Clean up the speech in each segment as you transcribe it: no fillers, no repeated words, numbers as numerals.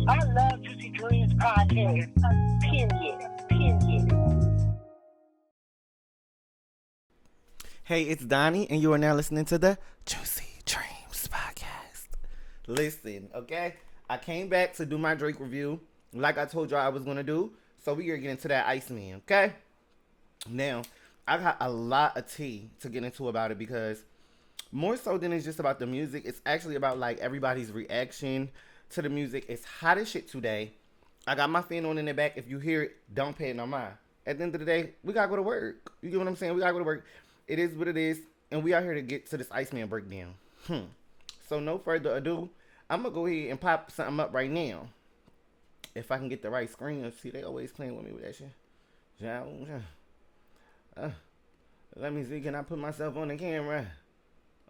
I love Juicy Dreams podcast. Period. Period. Hey, it's Donnie, and you are now listening to the Juicy Dreams podcast. Listen, okay? I came back to do my Drake review, like I told y'all I was gonna do. So we are getting into that Iceman, okay? Now, I got a lot of tea to get into about it because more so than it's just about the music, it's actually about like everybody's reaction to the music. It's hot as shit today. I got my fan on in the back. If you hear it, don't pay it no mind. At the end of the day, we gotta go to work. You get what I'm saying? We gotta go to work. It is what it is, and we out here to get to this Iceman breakdown. So no further ado, I'm gonna go ahead and pop something up right now. If I can get the right screen. See, they always playing with me with that shit. Uh, Let me see. Can I put myself on the camera?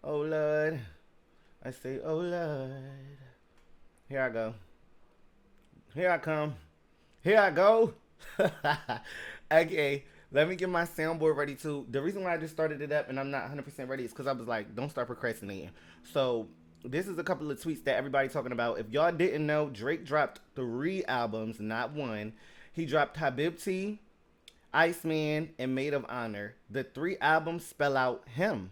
Oh Lord. I say, oh Lord. Here I go. Here I come. Here I go. Okay. Let me get my soundboard ready too. The reason why I just started it up and I'm not 100% ready is because I was like, don't start procrastinating. So this is a couple of tweets that everybody talking about. If y'all didn't know, Drake dropped 3 albums, not one. He dropped HABIBTI, Iceman, and Maid of Honor. The 3 albums spell out him.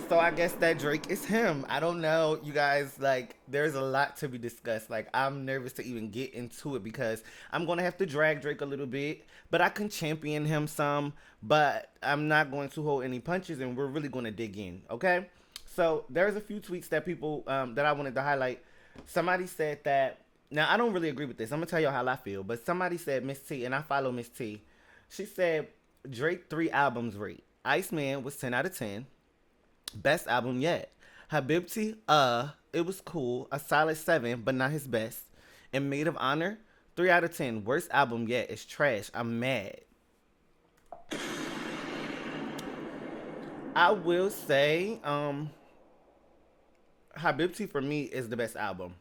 So I guess that Drake is him. I don't know, you guys. Like, there's a lot to be discussed. Like, I'm nervous to even get into it because I'm gonna have to drag Drake a little bit, but I can champion him some. But I'm not going to hold any punches, and we're really gonna dig in. Okay. So there's a few tweets that people that I wanted to highlight. Somebody said that. Now I don't really agree with this. I'm gonna tell you how I feel. But somebody said Miss T, and I follow Miss T. She said Drake 3 albums rate. Iceman was 10 out of 10. Best album yet. HABIBTI, it was cool. A solid 7, but not his best. And Maid of Honor, 3 out of 10. Worst album yet. It's trash. I'm mad. I will say, HABIBTI for me is the best album.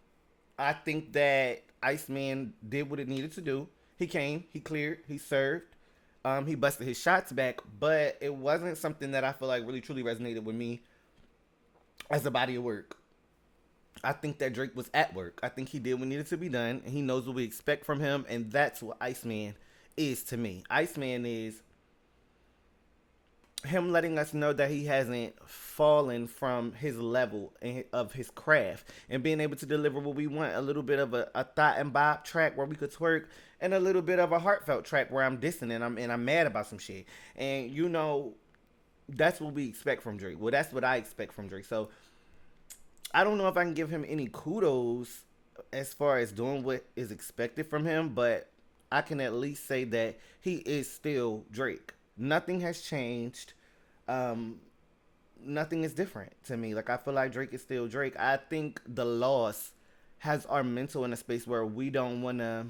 I think that Iceman did what it needed to do. He came, he cleared, he served. He busted his shots back, but it wasn't something that I feel like really truly resonated with me as a body of work. I think that Drake was at work. I think he did what needed to be done, and he knows what we expect from him, and that's what Iceman is to me. Iceman is him letting us know that he hasn't fallen from his level of his craft and being able to deliver what we want. A little bit of a thought and bop track where we could twerk, and a little bit of a heartfelt track where I'm dissing and I'm mad about some shit. And you know, that's what we expect from Drake. Well, that's what I expect from Drake. So I don't know if I can give him any kudos as far as doing what is expected from him, but I can at least say that he is still Drake. Nothing has changed. Nothing is different to me. Like, I feel like Drake is still Drake. I think the loss has our mental in a space where we don't want to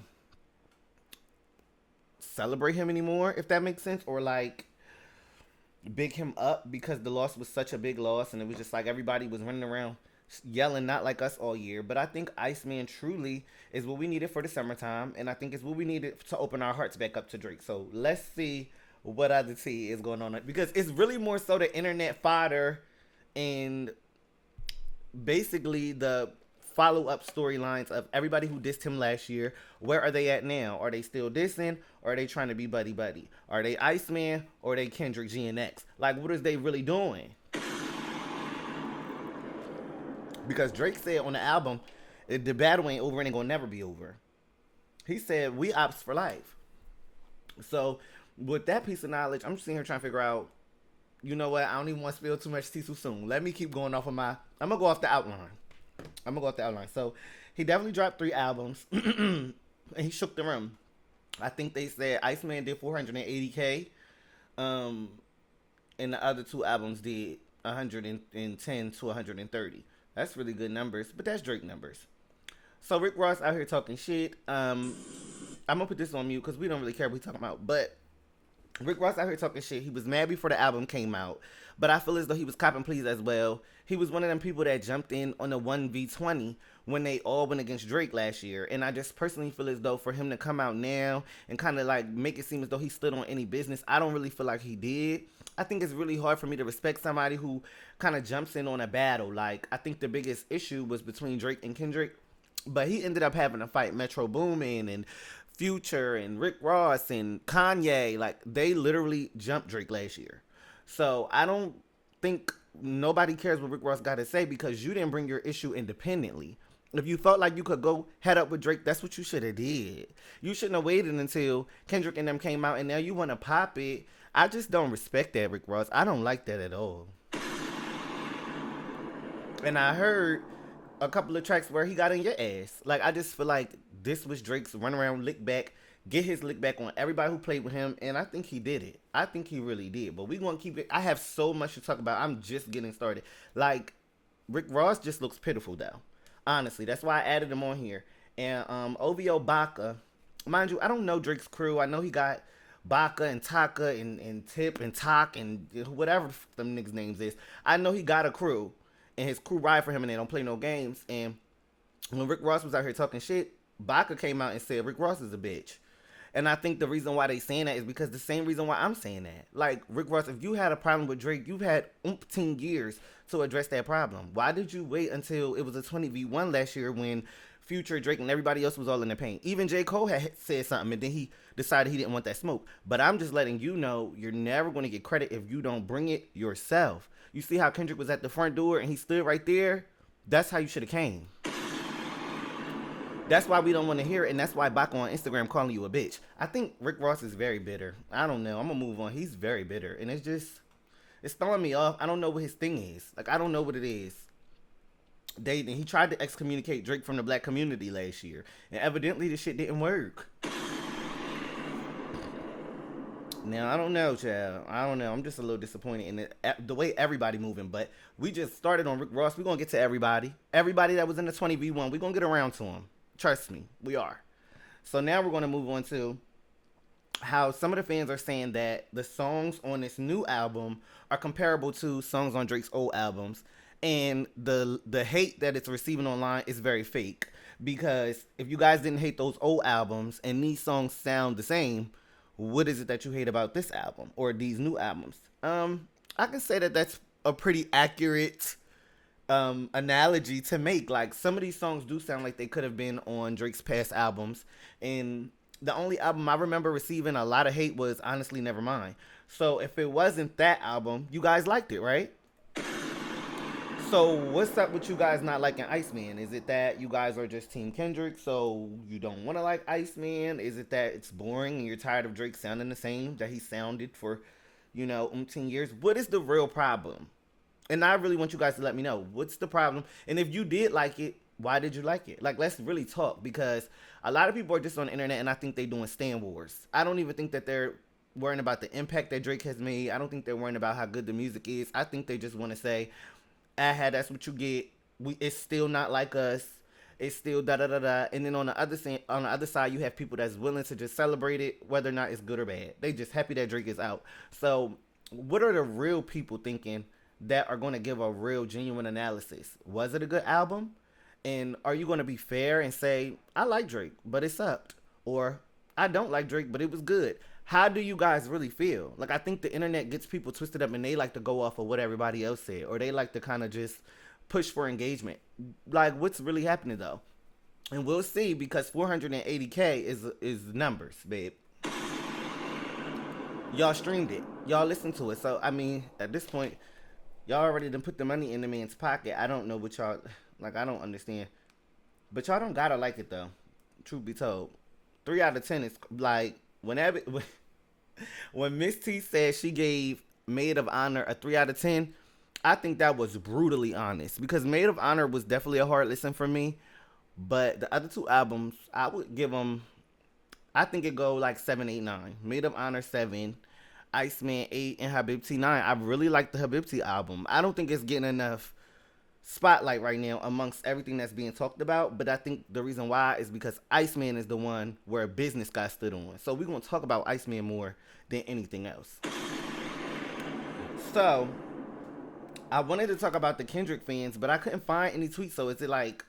celebrate him anymore, if that makes sense, or like big him up because the loss was such a big loss and it was just like everybody was running around yelling not like us all year. But I think Iceman truly is what we needed for the summertime, and I think it's what we needed to open our hearts back up to Drake. So let's see what other tea is going on, because it's really more so the internet fodder and basically the follow-up storylines of everybody who dissed him last year. Where are they at now? Are they still dissing, or are they trying to be buddy-buddy? Are they Iceman, or are they Kendrick GNX? Like, what is they really doing? Because Drake said on the album, the battle ain't over and ain't gonna never be over. He said, we ops for life. So with that piece of knowledge, I'm just sitting here trying to figure out, you know what, I don't even want to spill too much tea too soon. Let me keep going off of I'm gonna go off the outline. So he definitely dropped 3 albums and he shook the room. I think they said Iceman did 480K, and the other 2 albums did 110 to 130. That's really good numbers, but that's Drake numbers. So Rick Ross out here talking shit. I'm gonna put this on mute because we don't really care what we talking about. But Rick Ross out here talking shit. He was mad before the album came out, but I feel as though he was copping pleas as well. He was one of them people that jumped in on the 1v20 when they all went against Drake last year. And I just personally feel as though for him to come out now and kind of like make it seem as though he stood on any business, I don't really feel like he did. I think it's really hard for me to respect somebody who kind of jumps in on a battle. Like, I think the biggest issue was between Drake and Kendrick. But he ended up having to fight Metro Boomin and Future and Rick Ross and Kanye. Like, they literally jumped Drake last year. So I don't think nobody cares what Rick Ross got to say because you didn't bring your issue independently. If you felt like you could go head up with Drake, that's what you should have did. You shouldn't have waited until Kendrick and them came out and now you want to pop it. I just don't respect that, Rick Ross. I don't like that at all. And I heard a couple of tracks where he got in your ass. Like, I just feel like this was Drake's run around lick back, get his lick back on everybody who played with him, and I think he did it. I think he really did. But we gonna keep it. I have so much to talk about. I'm just getting started. Like, Rick Ross just looks pitiful though. Honestly, that's why I added him on here. And OVO Baca, mind you, I don't know Drake's crew. I know he got Baca and Taka and Tip and Tok and whatever them niggas' names is. I know he got a crew, and his crew ride for him, and they don't play no games. And when Rick Ross was out here talking shit, Baca came out and said Rick Ross is a bitch. And I think the reason why they saying that is because the same reason why I'm saying that. Like, Rick Ross, if you had a problem with Drake, you've had umpteen years to address that problem. Why did you wait until it was a 20v1 last year when Future, Drake, and everybody else was all in the paint? Even J. Cole had said something, and then he decided he didn't want that smoke. But I'm just letting you know you're never going to get credit if you don't bring it yourself. You see how Kendrick was at the front door and he stood right there? That's how you should have came. That's why we don't want to hear it, and that's why Baca on Instagram calling you a bitch. I think Rick Ross is very bitter. I don't know. I'm going to move on. He's very bitter, and it's throwing me off. I don't know what his thing is. Like, I don't know what it is. He tried to excommunicate Drake from the black community last year, and evidently the shit didn't work. Now, I don't know, child. I don't know. I'm just a little disappointed in the way everybody moving, but we just started on Rick Ross. We're going to get to everybody. Everybody that was in the 20v1, we're going to get around to them. Trust me, we are. So now we're going to move on to how some of the fans are saying that the songs on this new album are comparable to songs on Drake's old albums. And the hate that it's receiving online is very fake. Because if you guys didn't hate those old albums and these songs sound the same, what is it that you hate about this album or these new albums? I can say that that's a pretty accurate analogy to make. Like, some of these songs do sound like they could have been on Drake's past albums, and the only album I remember receiving a lot of hate was honestly Nevermind. So if it wasn't that album, you guys liked it, right? So what's up with you guys not liking Iceman? Is it that you guys are just Team Kendrick, so you don't want to like Iceman? Is it that it's boring and you're tired of Drake sounding the same that he sounded for, 10 years? What is the real problem? And I really want you guys to let me know. What's the problem? And if you did like it, why did you like it? Like, let's really talk, because a lot of people are just on the internet and I think they're doing stan wars. I don't even think that they're worrying about the impact that Drake has made. I don't think they're worrying about how good the music is. I think they just want to say, that's what you get. It's still not like us. It's still da da da da. And then on the other side, you have people that's willing to just celebrate it, whether or not it's good or bad. They just happy that Drake is out. So what are the real people thinking that are going to give a real genuine analysis? Was it a good album? And are you going to be fair and say, I like Drake, but it sucked? Or I don't like Drake, but it was good? How do you guys really feel? Like, I think the internet gets people twisted up and they like to go off of what everybody else said, or they like to kind of just push for engagement. Like, what's really happening though? And we'll see, because 480K is numbers, babe. Y'all streamed it. Y'all listened to it. So, I mean, at this point, y'all already done put the money in the man's pocket. I don't know what y'all, like, I don't understand. But y'all don't gotta like it though. Truth be told. 3 out of 10 is like, when Miss T said she gave Maid of Honor a 3 out of 10, I think that was brutally honest, because Maid of Honor was definitely a hard listen for me. But the other two albums, I would give them, I think it go like 7, 8, 9. Maid of Honor 7, Iceman 8, and HABIBTI 9. I really like the HABIBTI album. I don't think it's getting enough spotlight right now amongst everything that's being talked about, but I think the reason why is because Iceman is the one where business got stood on. So we're going to talk about Iceman more than anything else. So I wanted to talk about the Kendrick fans, but I couldn't find any tweets. So is it like,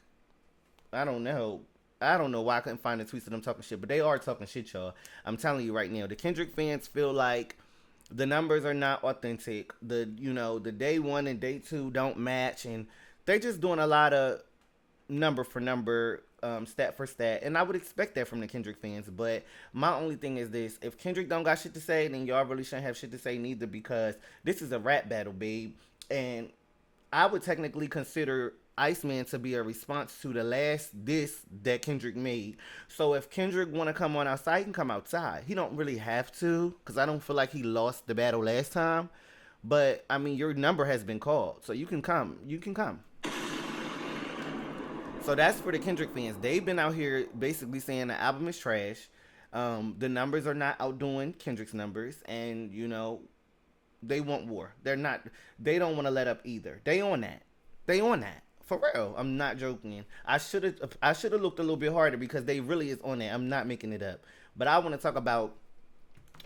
I don't know why I couldn't find the tweets of them talking shit, but they are talking shit, y'all. I'm telling you right now, the Kendrick fans feel like the numbers are not authentic. The day 1 and day 2 don't match, and they just doing a lot of number for number stat for stat, and I would expect that from the Kendrick fans. But my only thing is this: if Kendrick don't got shit to say, then y'all really shouldn't have shit to say neither, because this is a rap battle, babe, and I would technically consider Iceman to be a response to the last diss that Kendrick made. So if Kendrick want to come on outside, he can come outside. He don't really have to, because I don't feel like he lost the battle last time. But I mean, your number has been called, so you can come. You can come. So that's for the Kendrick fans. They've been out here basically saying the album is trash. The numbers are not outdoing Kendrick's numbers, and they want war. They're not. They don't want to let up either. They on that. They on that. For real. I'm not joking. I should have looked a little bit harder, because they really is on that. I'm not making it up. But I want to talk about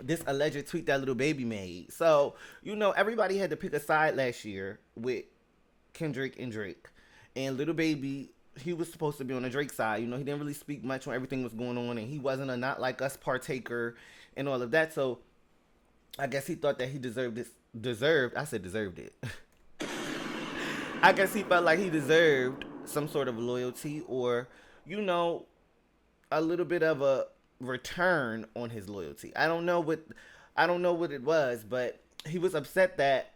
this alleged tweet that Lil Baby made. So, everybody had to pick a side last year with Kendrick and Drake. And Lil Baby, he was supposed to be on the Drake side. He didn't really speak much when everything was going on, and he wasn't a Not Like Us partaker and all of that. So I guess he thought that he deserved it. I guess he felt like he deserved some sort of loyalty, or, a little bit of a return on his loyalty. I don't know what it was, but he was upset that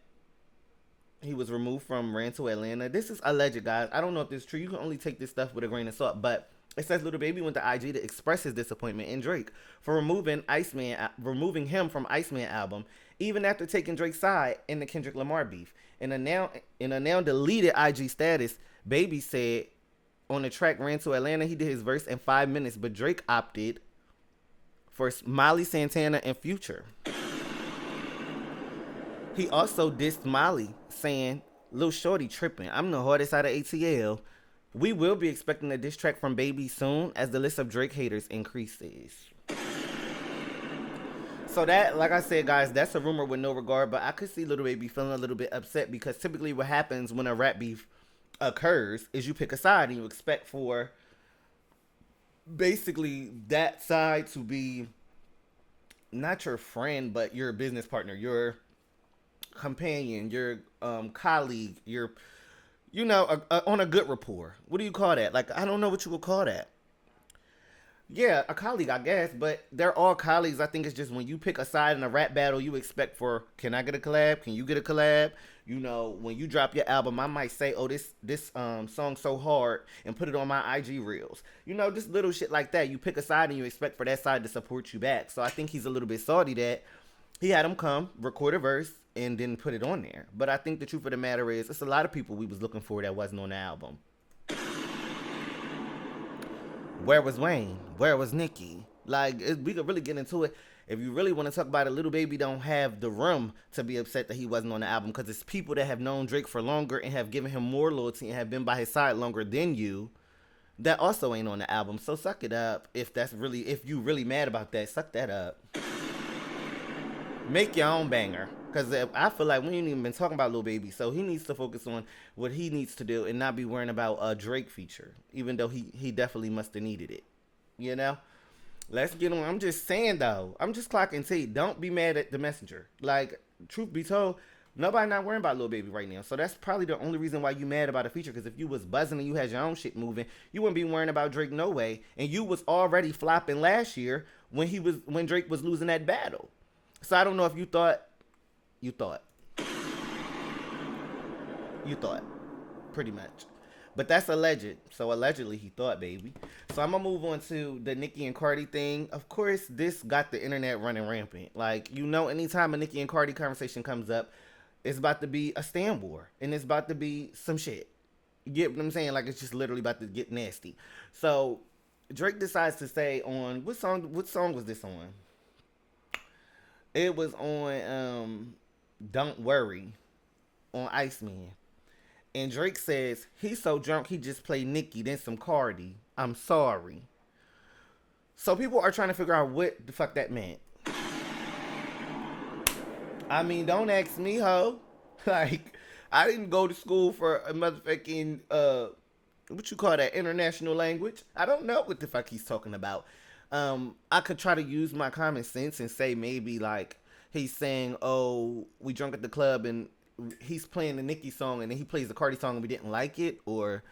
he was removed from Ran to Atlanta. This is alleged, guys. I don't know if this is true. You can only take this stuff with a grain of salt, but it says Lil Baby went to IG to express his disappointment in Drake for removing him from Iceman album, even after taking Drake's side in the Kendrick Lamar beef. In a now deleted IG status, Baby said on the track Ran to Atlanta, he did his verse in 5 minutes, but Drake opted for Molly Santana and Future. He also dissed Molly, saying, "Lil Shorty tripping. I'm the hardest out of ATL." We will be expecting a diss track from Baby soon as the list of Drake haters increases. So that, like I said, guys, that's a rumor with no regard, but I could see Lil Baby feeling a little bit upset, because typically what happens when a rap beef occurs is you pick a side and you expect for basically that side to be not your friend, but your business partner, your companion, your colleague, your on a good rapport. What do you call that? Like, I don't know what you would call that. Yeah, a colleague, I guess, but they're all colleagues. I think it's just when you pick a side in a rap battle, you expect for, can I get a collab? Can you get a collab? When you drop your album, I might say, oh, this song's so hard, and put it on my IG reels. Just little shit like that. You pick a side and you expect for that side to support you back. So I think he's a little bit salty that he had him come, record a verse, and then put it on there. But I think the truth of the matter is, it's a lot of people we was looking for that wasn't on the album. Where was Wayne? Where was Nicki? Like, we could really get into it. If you really want to talk about it, Lil Baby don't have the room to be upset that he wasn't on the album, because it's people that have known Drake for longer and have given him more loyalty and have been by his side longer than you that also ain't on the album. So suck it up. If you really mad about that, suck that up. Make your own banger. Because I feel like we ain't even been talking about Lil Baby, so he needs to focus on what he needs to do and not be worrying about a Drake feature, even though he definitely must have needed it. Let's get on. I'm just saying, though. I'm just clocking T. Don't be mad at the messenger. Like, truth be told, nobody not worrying about Lil Baby right now. So that's probably the only reason why you mad about a feature, because if you was buzzing and you had your own shit moving, you wouldn't be worrying about Drake no way. And you was already flopping last year when Drake was losing that battle. So I don't know if you thought, pretty much. But that's alleged. So allegedly he thought, baby. So I'm going to move on to the Nicki and Cardi thing. Of course, this got the internet running rampant. Like, anytime a Nicki and Cardi conversation comes up, it's about to be a stand war. And it's about to be some shit. You get what I'm saying? Like, it's just literally about to get nasty. So Drake decides to say on, what song was this on? It was on Don't Worry on Iceman. And Drake says, he's so drunk he just played Nicki, then some Cardi. I'm sorry. So people are trying to figure out what the fuck that meant. I mean, don't ask me, ho. Like, I didn't go to school for a motherfucking, what you call that, international language? I don't know what the fuck he's talking about. I could try to use my common sense and say maybe like he's saying, oh, we drunk at the club and he's playing the Nicki song and then he plays the Cardi song and we didn't like it, or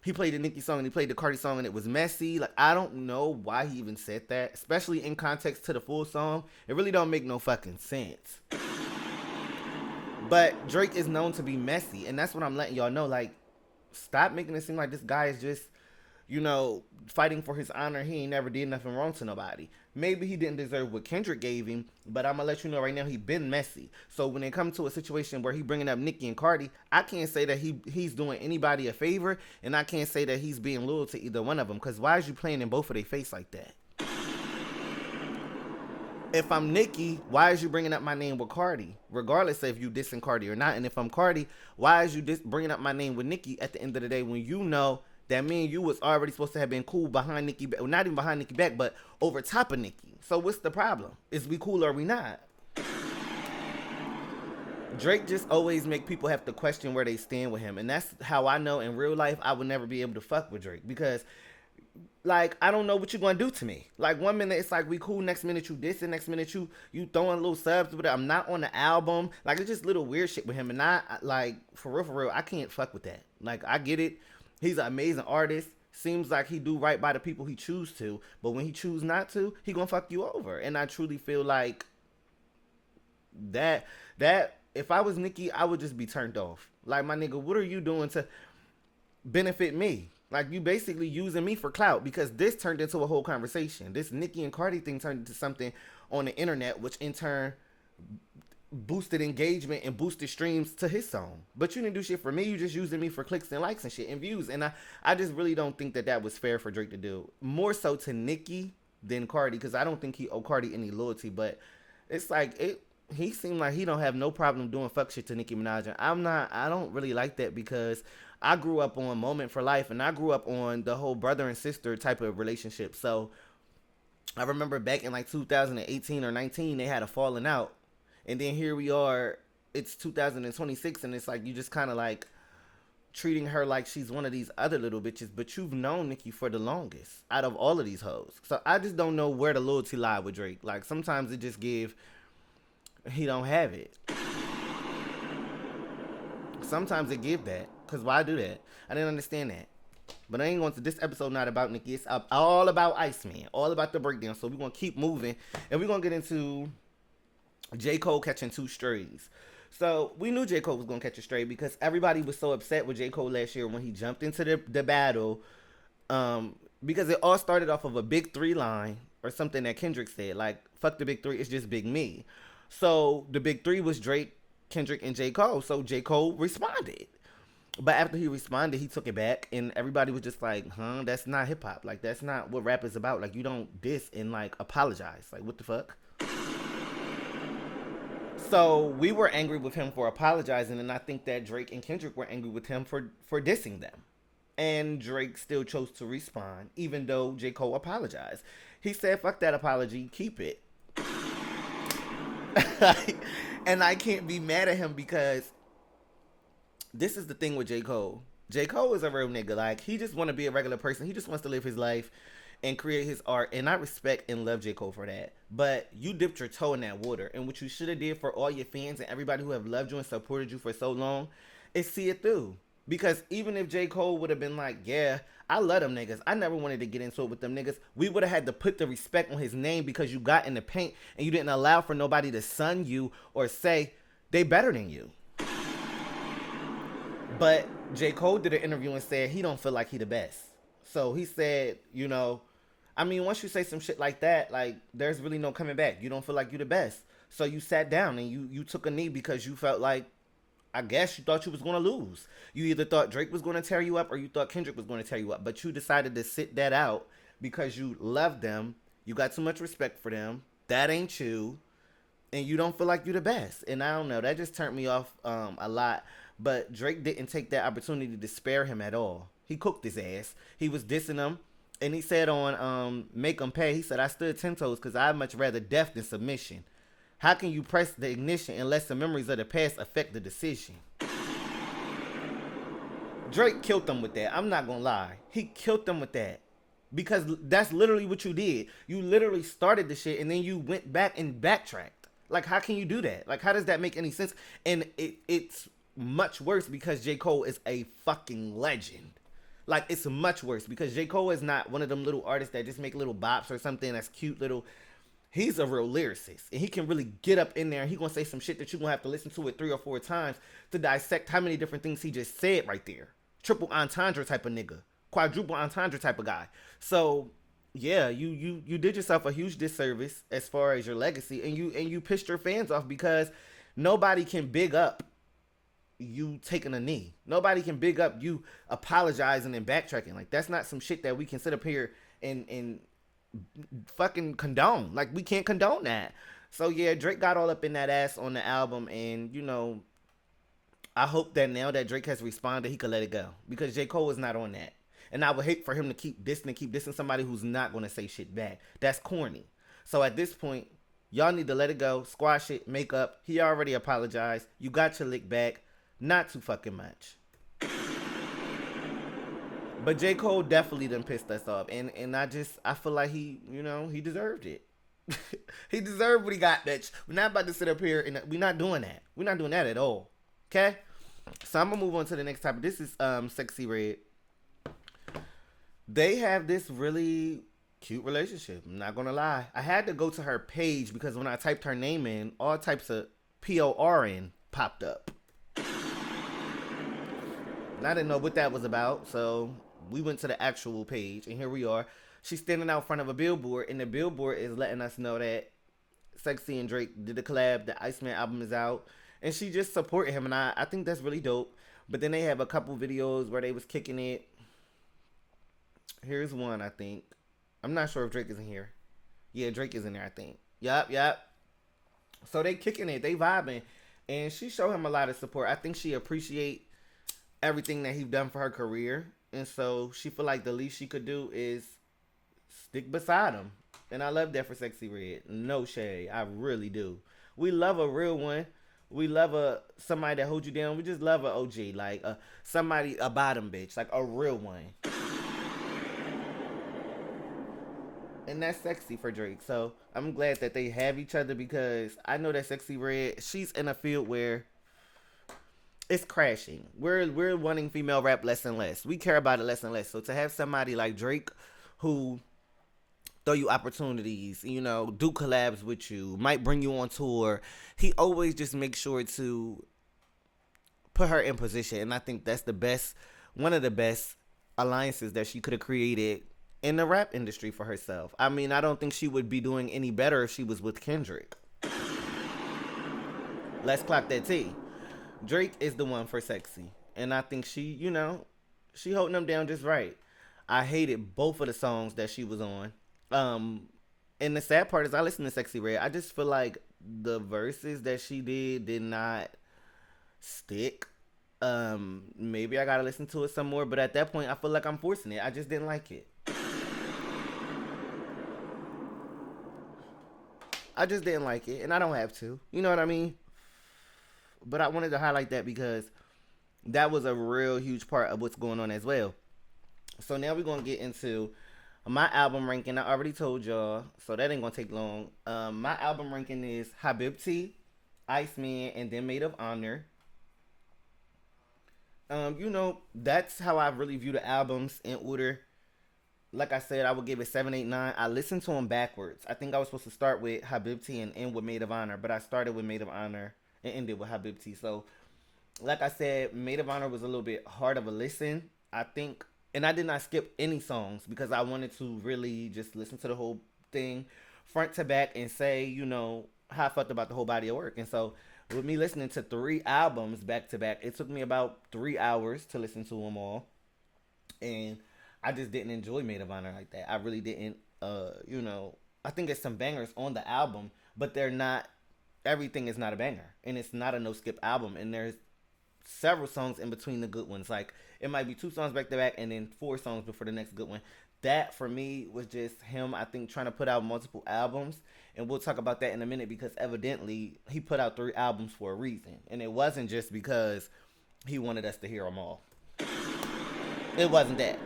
he played the Nicki song and he played the Cardi song and it was messy. Like, I don't know why he even said that, especially in context to the full song. It really don't make no fucking sense. But Drake is known to be messy, and that's what I'm letting y'all know. Like, stop making it seem like this guy is just, you know, fighting for his honor. He ain't never did nothing wrong to nobody. Maybe he didn't deserve what Kendrick gave him, but I'm gonna let you know right now he been messy. So when it comes to a situation where he bringing up Nicki and Cardi, I can't say that he's doing anybody a favor, and I can't say that he's being loyal to either one of them. Cause why is you playing in both of their face like that? If I'm Nicki, why is you bringing up my name with Cardi? Regardless of if you dissing Cardi or not. And if I'm Cardi, why is you bringing up my name with Nicki at the end of the day when you know that me and you was already supposed to have been cool behind Nicki, well, not even behind Nicki back, but over top of Nicki. So what's the problem? Is we cool or we not? Drake just always make people have to question where they stand with him. And that's how I know in real life I would never be able to fuck with Drake. Because, like, I don't know what you're going to do to me. Like, one minute it's like we cool, next minute you dissing, next minute you throwing little subs with it. I'm not on the album. Like, it's just little weird shit with him. And I, like, for real, I can't fuck with that. Like, I get it. He's an amazing artist. Seems like he do right by the people he choose to. But when he choose not to, he gonna fuck you over. And I truly feel like that if I was Nicki, I would just be turned off. Like, my nigga, what are you doing to benefit me? Like, you basically using me for clout, because this turned into a whole conversation. This Nicki and Cardi thing turned into something on the internet, which in turn boosted engagement and boosted streams to his song. But you didn't do shit for me. You just using me for clicks and likes and shit and views. And I just really don't think that was fair for Drake to do. More so to Nicki than Cardi, because I don't think he owe Cardi any loyalty. But it's like, he seemed like he don't have no problem doing fuck shit to Nicki Minaj. And I don't really like that, because I grew up on Moment for Life, and I grew up on the whole brother and sister type of relationship. So I remember back in like 2018 or 19, they had a falling out. And then here we are, it's 2026, and it's like you just kind of like treating her like she's one of these other little bitches. But you've known Nicki for the longest out of all of these hoes. So I just don't know where the loyalty lie with Drake. Like, sometimes it just he don't have it. Sometimes it give that. Because why do that? I didn't understand that. But I ain't going to this episode not about Nicki. It's all about Iceman. All about the breakdown. So we're going to keep moving. And we're going to get into J.Cole catching 2 strays. So we knew J.Cole was going to catch a stray, because everybody was so upset with J.Cole last year when he jumped into the battle. Because it all started off of a big 3 line or something that Kendrick said. Like, fuck the big 3, it's just big me. So the big 3 was Drake, Kendrick, and J.Cole. So J.Cole responded. But after he responded, he took it back, and everybody was just like, that's not hip-hop. Like, that's not what rap is about. Like, you don't diss and, like, apologize. Like, what the fuck? So we were angry with him for apologizing, and I think that Drake and Kendrick were angry with him for dissing them. And Drake still chose to respond, even though J. Cole apologized. He said, fuck that apology, keep it. And I can't be mad at him, because this is the thing with J. Cole. J. Cole is a real nigga. Like, he just want to be a regular person. He just wants to live his life and create his art. And I respect and love J. Cole for that. But you dipped your toe in that water. And what you should have did for all your fans and everybody who have loved you and supported you for so long is see it through. Because even if J. Cole would have been like, yeah, I love them niggas, I never wanted to get into it with them niggas, we would have had to put the respect on his name, because you got in the paint and you didn't allow for nobody to sun you or say they better than you. But J. Cole did an interview and said he don't feel like he the best. So he said, you know, I mean, once you say some shit like that, like, there's really no coming back. You don't feel like you the best. So you sat down and you took a knee, because you felt like, I guess you thought you was going to lose. You either thought Drake was going to tear you up, or you thought Kendrick was going to tear you up. But you decided to sit that out because you love them. You got too much respect for them. That ain't you. And you don't feel like you the best. And I don't know. That just turned me off a lot. But Drake didn't take that opportunity to spare him at all. He cooked his ass. He was dissing him. And he said on Make 'Em Pay, he said, I stood 10 toes because I'd much rather death than submission. How can you press the ignition unless the memories of the past affect the decision? Drake killed them with that. I'm not going to lie. He killed them with that. Because that's literally what you did. You literally started the shit and then you went back and backtracked. Like, how can you do that? Like, how does that make any sense? And it's much worse because J. Cole is a fucking legend. Like, it's much worse because J. Cole is not one of them little artists that just make little bops or something that's cute little. He's a real lyricist, and he can really get up in there, and he gonna say some shit that you gonna have to listen to it 3 or 4 times to dissect how many different things he just said right there. Triple entendre type of nigga, quadruple entendre type of guy. So yeah, you did yourself a huge disservice as far as your legacy, and you pissed your fans off because nobody can big up you taking a knee. Nobody can big up you apologizing and backtracking. Like, that's not some shit that we can sit up here and fucking condone. Like, we can't condone that. So yeah, Drake got all up in that ass on the album, and I hope that now that Drake has responded, he could let it go because J. Cole is not on that. And I would hate for him to keep dissing somebody who's not going to say shit back. That's corny. So at this point, y'all need to let it go, squash it, make up. He already apologized. You got your lick back. Not too fucking much. But J. Cole definitely done pissed us off. And I feel like he deserved it. He deserved what he got, bitch. We're not about to sit up here and we're not doing that. We're not doing that at all. Okay? So I'm going to move on to the next topic. This is Sexyy Red. They have this really cute relationship. I'm not going to lie. I had to go to her page because when I typed her name in, all types of PORN popped up. And I didn't know what that was about, so we went to the actual page, and here we are. She's standing out front of a billboard, and the billboard is letting us know that Sexyy and Drake did a collab, the Iceman album is out, and she just supported him, and I think that's really dope. But then they have a couple videos where they was kicking it. Here's one, I think. I'm not sure if Drake is in here. Yeah, Drake is in there, I think. Yup. So they kicking it, they vibing, and she showed him a lot of support. I think she appreciate everything that he's done for her career, and so she feel like the least she could do is stick beside him. And I love that for Sexyy Red. No shade, I really do. We love a real one. We love somebody that holds you down. We just love a OG, like somebody, a bottom bitch, like a real one. And that's Sexy for Drake. So I'm glad that they have each other because I know that Sexyy Red, she's in a field where it's crashing. We're wanting female rap less and less. We care about it less and less. So to have somebody like Drake who throw you opportunities, do collabs with you, might bring you on tour, he always just makes sure to put her in position. And I think that's one of the best alliances that she could have created in the rap industry for herself. I mean, I don't think she would be doing any better if she was with Kendrick. Let's clock that T. Drake is the one for Sexy. And I think she holding them down just right. I hated both of the songs that she was on. And the sad part is I listened to Sexyy Red. I just feel like the verses that she did not stick. Maybe I gotta listen to it some more. But at that point, I feel like I'm forcing it. I just didn't like it. I just didn't like it. And I don't have to. You know what I mean? But I wanted to highlight that because that was a real huge part of what's going on as well. So now we're going to get into my album ranking. I already told y'all, so that ain't going to take long. My album ranking is HABIBTI, Iceman, and then Maid of Honour. That's how I really view the albums in order. Like I said, I would give it 7, 8, 9. I listened to them backwards. I think I was supposed to start with HABIBTI and end with Maid of Honour, but I started with Maid of Honour and ended with HABIBTI. So, like I said, Maid of Honour was a little bit hard of a listen, I think. And I did not skip any songs because I wanted to really just listen to the whole thing front to back and say, how I felt about the whole body of work. And so, with me listening to 3 albums back to back, it took me about 3 hours to listen to them all. And I just didn't enjoy Maid of Honour like that. I really didn't, I think there's some bangers on the album, but they're not, everything is not a banger. And it's not a no-skip album. And there's several songs in between the good ones. Like, it might be 2 songs back to back and then 4 songs before the next good one. That, for me, was just him, I think, trying to put out multiple albums. And we'll talk about that in a minute because evidently he put out 3 albums for a reason. And it wasn't just because he wanted us to hear them all. It wasn't that.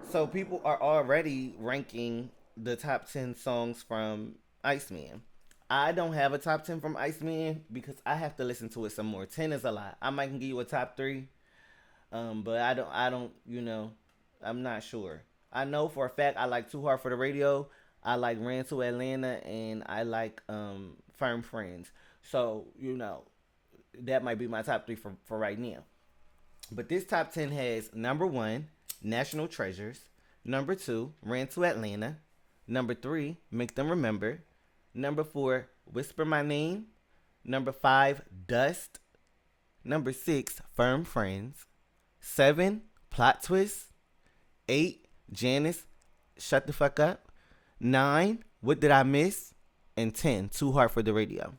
So people are already ranking the top 10 songs from Iceman. I don't have a top 10 from Iceman because I have to listen to it some more. 10 is a lot. I might give you a top 3, But I don't, I'm not sure. I know for a fact I like Too Hard for the Radio. I like Ran to Atlanta, and I like Firm Friends. So that might be my top three for right now. But this top 10 has number one, National Treasures. Number two, Ran to Atlanta. Number three, Make Them Remember. Number four, Whisper My Name. Number five, Dust. Number six, Firm Friends. Seven, Plot Twist. Eight, Janice, Shut the Fuck Up. Nine, What Did I Miss? And 10, Too Hard for the Radio.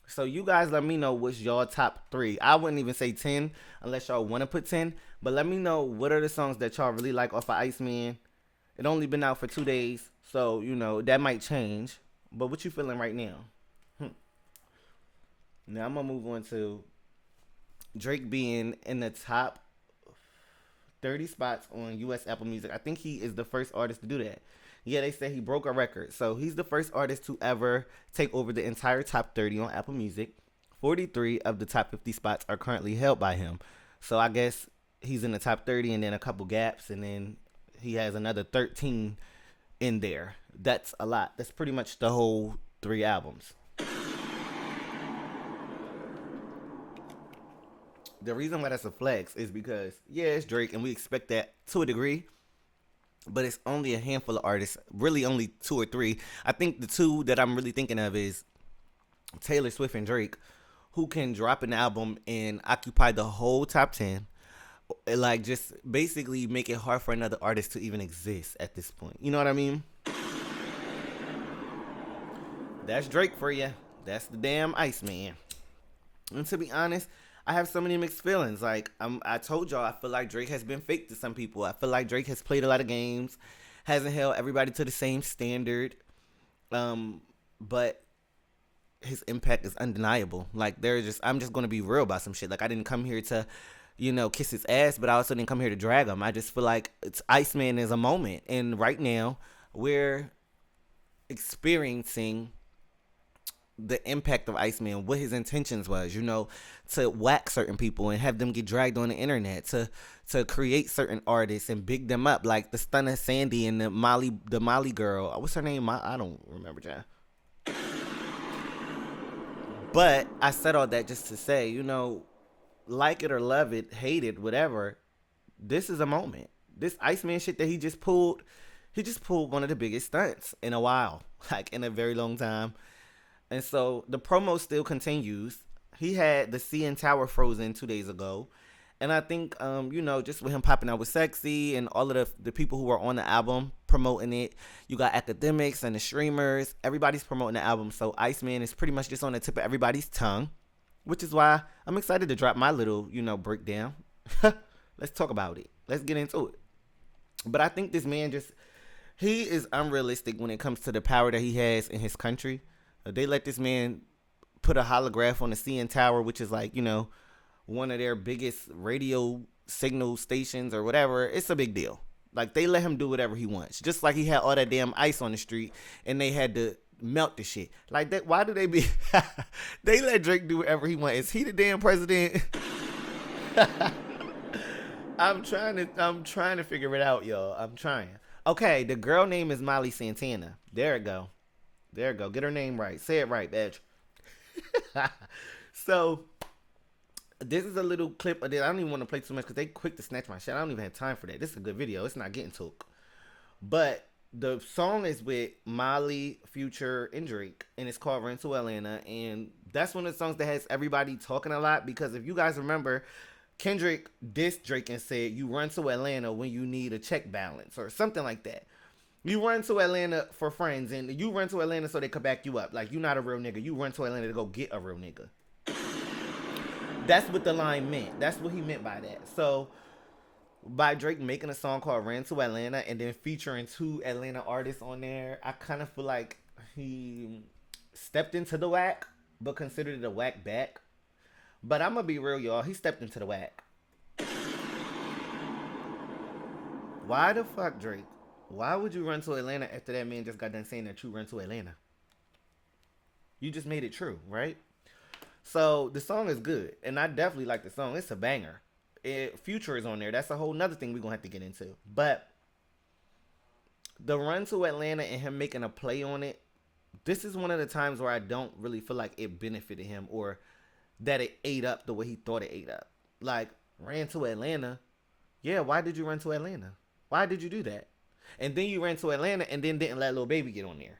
So you guys let me know what's y'all top three. I wouldn't even say 10 unless y'all want to put 10. But let me know what are the songs that y'all really like off of Iceman. It only been out for 2 days. So, that might change. But what you feeling right now? Now I'm going to move on to Drake being in the top 30 spots on US Apple Music. I think he is the first artist to do that. Yeah, they say he broke a record. So he's the first artist to ever take over the entire top 30 on Apple Music. 43 of the top 50 spots are currently held by him. So I guess he's in the top 30 and then a couple gaps, and then he has another 13 in there. That's a lot. That's pretty much the whole 3 albums. The reason why that's a flex is because, yeah, it's Drake, and we expect that to a degree, but it's only a handful of artists, really only 2 or 3. I think the 2 that I'm really thinking of is Taylor Swift and Drake, who can drop an album and occupy the whole top 10, like just basically make it hard for another artist to even exist at this point. You know what I mean? That's Drake for you. That's the damn Iceman. And to be honest, I have so many mixed feelings. Like I told y'all, I feel like Drake has been fake to some people. I feel like Drake has played a lot of games, hasn't held everybody to the same standard. But his impact is undeniable. Like I'm just gonna be real about some shit. Like I didn't come here to, kiss his ass, but I also didn't come here to drag him. I just feel like Iceman is a moment, and right now we're experiencing the impact of Iceman, what his intentions was, to whack certain people and have them get dragged on the internet, to create certain artists and big them up, like the Stunner Sandy and the Molly girl. What's her name? I don't remember, John. But I said all that just to say, like it or love it, hate it, whatever, this is a moment. This Iceman shit that he just pulled one of the biggest stunts in a while, like in a very long time. And so the promo still continues. He had the CN Tower frozen 2 days ago. And I think, just with him popping out with Sexyy and all of the people who are on the album promoting it, you got Akademiks and the streamers. Everybody's promoting the album. So Iceman is pretty much just on the tip of everybody's tongue, which is why I'm excited to drop my little, breakdown. Let's talk about it. Let's get into it. But I think this man he is unrealistic when it comes to the power that he has in his country. They let this man put a holograph on the CN Tower, which is like, one of their biggest radio signal stations or whatever. It's a big deal. Like, they let him do whatever he wants. Just like he had all that damn ice on the street and they had to melt the shit. Like, that. Why do they be... They let Drake do whatever he wants. Is he the damn president? I'm trying to figure it out, y'all. I'm trying. Okay, the girl name is Molly Santana. There it go. Get her name right. Say it right, bitch. So, this is a little clip of this. I don't even want to play too much because they quick to snatch my shit. I don't even have time for that. This is a good video. It's not getting took. But the song is with Molly, Future, and Drake. And it's called Run to Atlanta. And that's one of the songs that has everybody talking a lot. Because if you guys remember, Kendrick dissed Drake and said, you run to Atlanta when you need a check balance. Or something like that. You run to Atlanta for friends, and you run to Atlanta so they can back you up. Like, you're not a real nigga. You run to Atlanta to go get a real nigga. That's what the line meant. That's what he meant by that. So, by Drake making a song called Ran to Atlanta and then featuring 2 Atlanta artists on there, I kind of feel like he stepped into the whack, but considered it a whack back. But I'm going to be real, y'all. He stepped into the whack. Why the fuck, Drake? Why would you run to Atlanta after that man just got done saying that you run to Atlanta? You just made it true, right? So the song is good, and I definitely like the song. It's a banger. Future is on there. That's a whole nother thing we're gonna have to get into. But the run to Atlanta and him making a play on it, this is one of the times where I don't really feel like it benefited him or that it ate up the way he thought it ate up. Like, ran to Atlanta. Yeah, why did you run to Atlanta? Why did you do that? And then you ran to Atlanta and then didn't let Lil Baby get on there.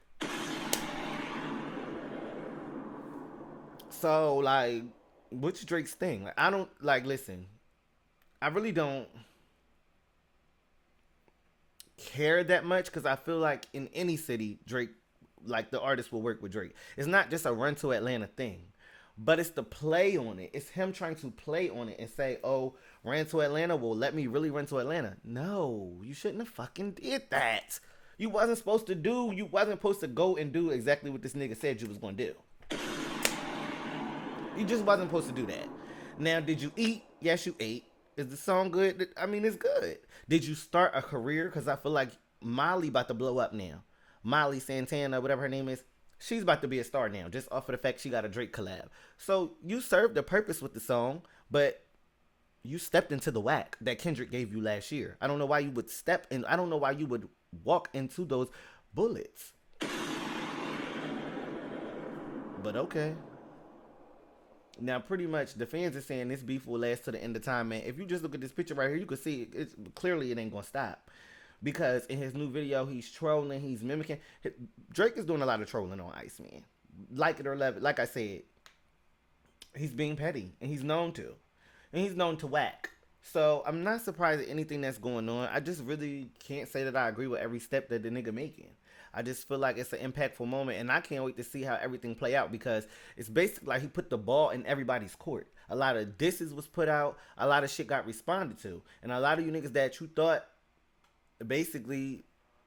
So, like, what's Drake's thing? Like, I don't, like, listen, I really don't care that much because I feel like in any city, Drake, like, the artist will work with Drake. It's not just a run to Atlanta thing, but it's the play on it. It's him trying to play on it and say, oh, ran to Atlanta, well, let me really run to Atlanta. No, you shouldn't have fucking did that. You wasn't supposed to go and do exactly what this nigga said you was gonna do. You just wasn't supposed to do that. Now, did you eat? Yes, you ate. Is the song good? I mean, it's good. Did you start a career? Because I feel like Molly about to blow up now. Molly Santana, whatever her name is, she's about to be a star now, just off of the fact she got a Drake collab. So you served a purpose with the song, but you stepped into the whack that Kendrick gave you last year. I don't know why you would step in. I don't know why you would walk into those bullets. But okay. Now, pretty much, the fans are saying this beef will last to the end of time, man. If you just look at this picture right here, you can see it's clearly it ain't gonna stop. Because in his new video, he's trolling, he's mimicking. Drake is doing a lot of trolling on Iceman. Like it or love it, like I said, he's being petty, and he's known to. And he's known to whack. So, I'm not surprised at anything that's going on. I just really can't say that I agree with every step that the nigga making. I just feel like it's an impactful moment, and I can't wait to see how everything play out because it's basically like he put the ball in everybody's court. A lot of disses was put out, a lot of shit got responded to, and a lot of you niggas that you thought basically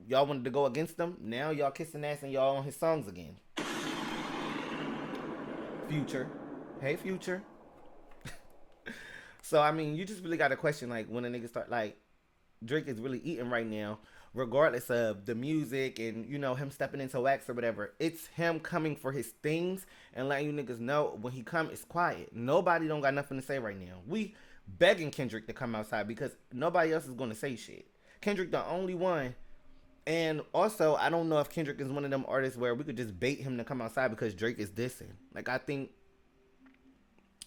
y'all wanted to go against him, now y'all kissing ass and y'all on his songs again. Future. Hey, Future. So, I mean, you just really got to question, like, when a nigga start, like, Drake is really eating right now, regardless of the music and, you know, him stepping into wax or whatever. It's him coming for his things and letting you niggas know when he come, it's quiet. Nobody don't got nothing to say right now. We begging Kendrick to come outside because nobody else is going to say shit. Kendrick the only one. And also, I don't know if Kendrick is one of them artists where we could just bait him to come outside because Drake is dissing. Like, I think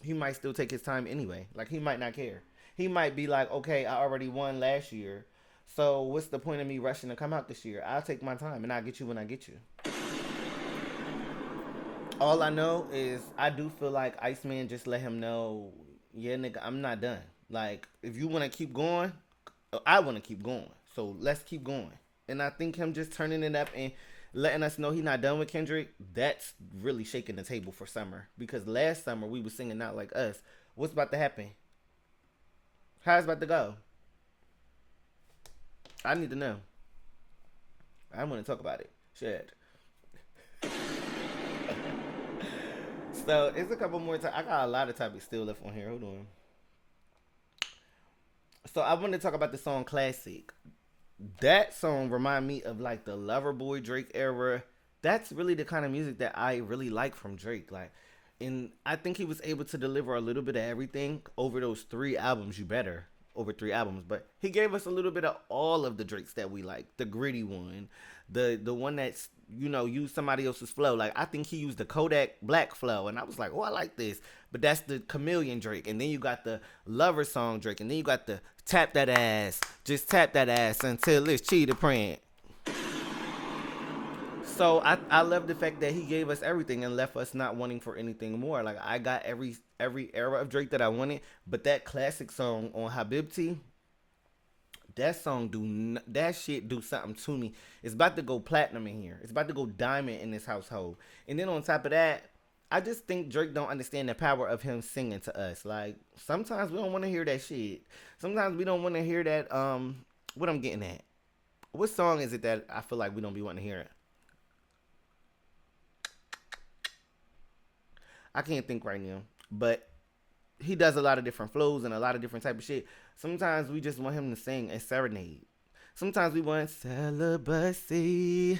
he might still take his time anyway. Like, he might not care. He might be like, okay, I already won last year. So what's the point of me rushing to come out this year? I'll take my time and I'll get you when I get you. All I know is I do feel like Iceman just let him know, yeah, nigga, I'm not done. Like, if you want to keep going, I want to keep going. So let's keep going. And I think him just turning it up and letting us know he's not done with Kendrick, that's really shaking the table for summer. Because last summer we was singing Not Like Us. What's about to happen? How's it about to go? I need to know. I want to talk about it. Shit. So, it's a couple more times. I got a lot of topics still left on here. Hold on. So, I want to talk about the song Classic. That song remind me of, like, the Loverboy Drake era. That's really the kind of music that I really like from Drake. Like, and I think he was able to deliver a little bit of everything over those 3 albums. Over 3 albums, but he gave us a little bit of all of the Drakes that we like. The gritty one, the one that's, you know, used somebody else's flow. Like, I think he used the Kodak Black flow, and I was like, oh, I like this. But that's the Chameleon Drake, and then you got the Lover song Drake, and then you got the Tap That Ass, just tap that ass until it's cheetah print. So I love the fact that he gave us everything and left us not wanting for anything more. Like, I got every era of Drake that I wanted, but that classic song on Habibti, that shit do something to me. It's about to go platinum in here. It's about to go diamond in this household. And then on top of that, I just think Drake don't understand the power of him singing to us. Like, sometimes we don't want to hear that shit. Sometimes we don't want to hear that, what I'm getting at. What song is it that I feel like we don't be wanting to hear it? I can't think right now, but he does a lot of different flows and a lot of different type of shit. Sometimes we just want him to sing and serenade. Sometimes we want celibacy.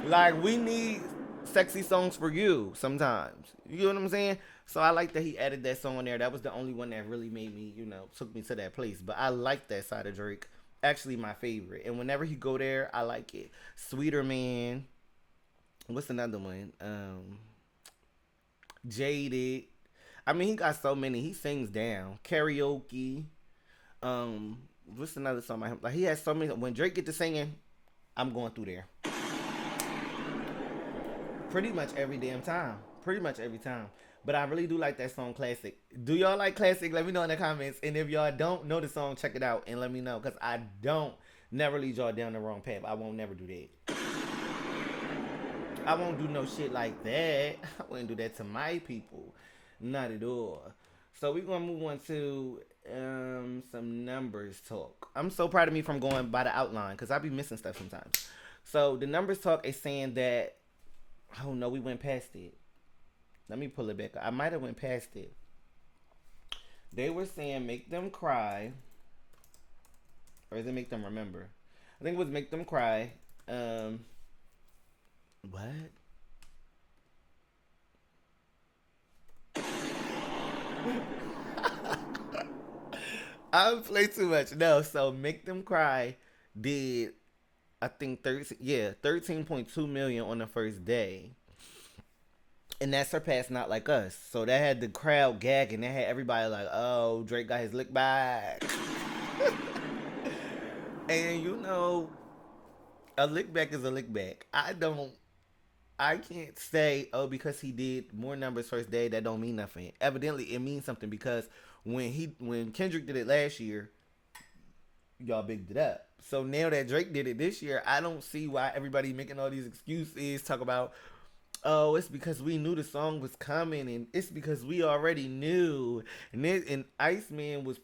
Like, we need sexy songs for you sometimes. You know what I'm saying? So I like that he added that song on there. That was the only one that really made me, took me to that place. But I like that side of Drake. Actually, my favorite. And whenever he go there, I like it. Sweeter Man. What's another one? Jaded. I mean, he got so many. He sings down. Karaoke. What's another song by him? Like he has so many. When Drake get to singing, I'm going through there. Pretty much every damn time. Pretty much every time. But I really do like that song Classic. Do y'all like Classic? Let me know in the comments. And if y'all don't know the song, check it out and let me know. Because I don't never lead y'all down the wrong path. I won't never do that. I won't do no shit like that. I wouldn't do that to my people. Not at all. So we're going to move on to some numbers talk. I'm so proud of me from going by the outline because I be missing stuff sometimes. So the numbers talk is saying that, oh no, we went past it. Let me pull it back. I might have went past it. They were saying make them cry. Or is it make them remember? I think it was make them cry. What? I play too much. No, so make them cry did I think 13.2 million on the first day. And that surpassed Not Like Us. So that had the crowd gagging. That had everybody like, oh, Drake got his lick back. And a lick back is a lick back. I can't say, oh, because he did more numbers first day, that don't mean nothing. Evidently, it means something because when Kendrick did it last year, y'all bigged it up. So now that Drake did it this year, I don't see why everybody making all these excuses, talk about, oh, it's because we knew the song was coming, and it's because we already knew. And Iceman was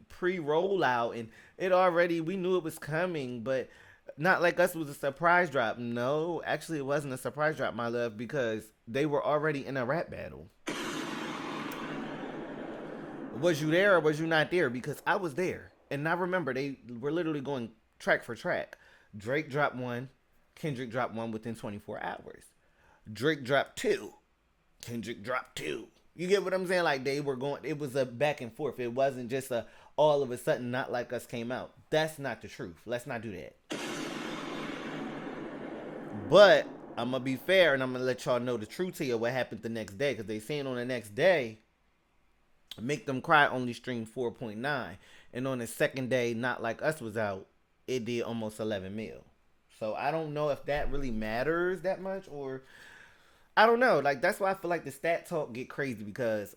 pre-rollout, and we knew it was coming, but Not Like Us was a surprise drop. No, actually it wasn't a surprise drop, my love, because they were already in a rap battle. Was you there or was you not there? Because I was there. And I remember they were literally going track for track. Drake dropped one. Kendrick dropped one within 24 hours. Drake dropped two. Kendrick dropped two. You get what I'm saying? Like they were going, it was a back and forth. It wasn't just a all of a sudden Not Like Us came out. That's not the truth. Let's not do that. But I'm going to be fair and I'm going to let y'all know the truth here what happened the next day. Because they saying on the next day, Make Them Cry only streamed 4.9. And on the second day, Not Like Us was out, it did almost 11 mil. So I don't know if that really matters that much or I don't know. Like that's why I feel like the stat talk get crazy because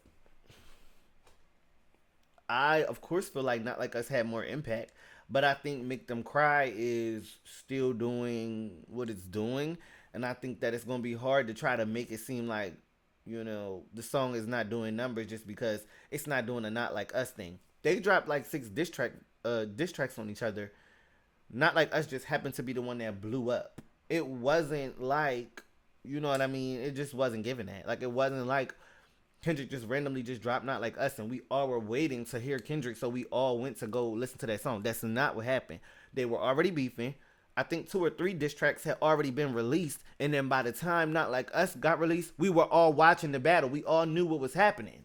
I of course feel like Not Like Us had more impact, but I think Make Them Cry is still doing what it's doing, and I think that it's gonna be hard to try to make it seem like the song is not doing numbers just because it's not doing a Not Like Us thing. They dropped like 6 diss tracks on each other. Not Like Us just happened to be the one that blew up. It wasn't like, you know what I mean? It just wasn't given that. Like, it wasn't like Kendrick just randomly just dropped Not Like Us and we all were waiting to hear Kendrick, so we all went to go listen to that song. That's not what happened. They were already beefing. I think 2 or 3 diss tracks had already been released, and then by the time Not Like Us got released, we were all watching the battle. We all knew what was happening.